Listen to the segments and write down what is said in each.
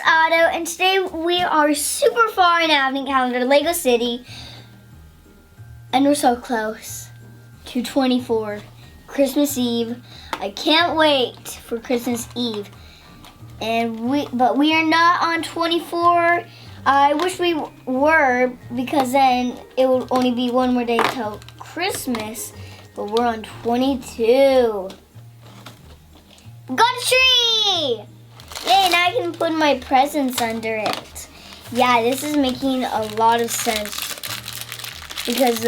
Otto, and today we are super far in advent calendar, Lego City, and we're so close to 24, Christmas Eve. I can't wait for Christmas Eve, but we are not on 24. I wish we were, because then it would only be one more day till Christmas, but we're on 22. Got a tree! Yay, now I can put my presents under it. Yeah, this is making a lot of sense because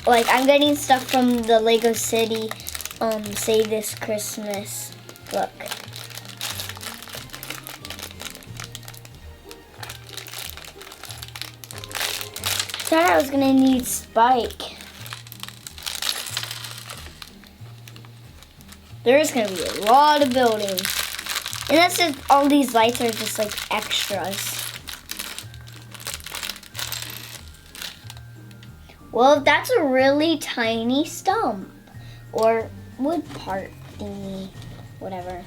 I'm getting stuff from the Lego City Save This Christmas book. I thought I was gonna need Spike. There's gonna be a lot of building. And that's just, all these lights are just like extras. Well, that's a really tiny stump. Or wood part thingy. Whatever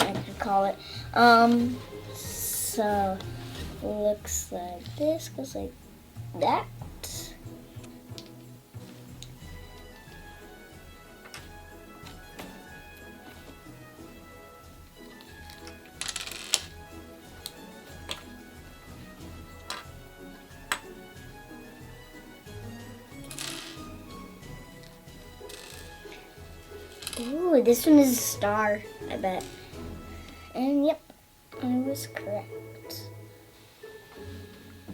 I could call it. So looks like this, goes like that. Ooh, this one is a star, I bet. And yep, I was correct.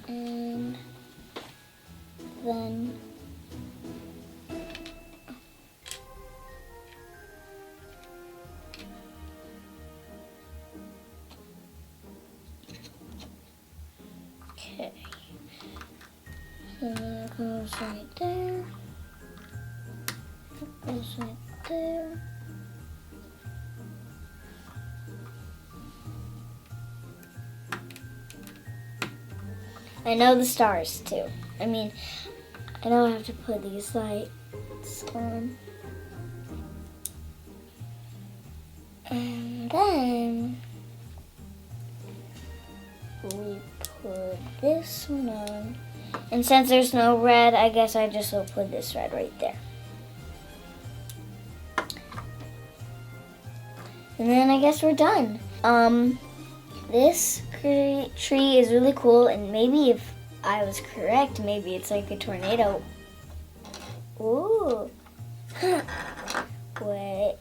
And then okay. So that goes right there. That goes right there. I know the stars too. I mean, I don't have to put these lights on. And then we put this one on. And since there's no red, I guess I just will put this red right there. And then I guess we're done. This tree is really cool, and maybe if I was correct, maybe it's like a tornado. Ooh. Wait.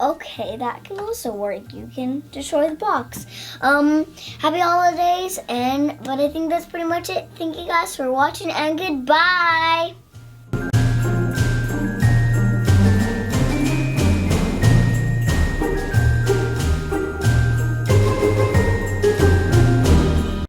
Okay, that can also work. You can destroy the box. Happy holidays, but I think that's pretty much it. Thank you guys for watching, and goodbye.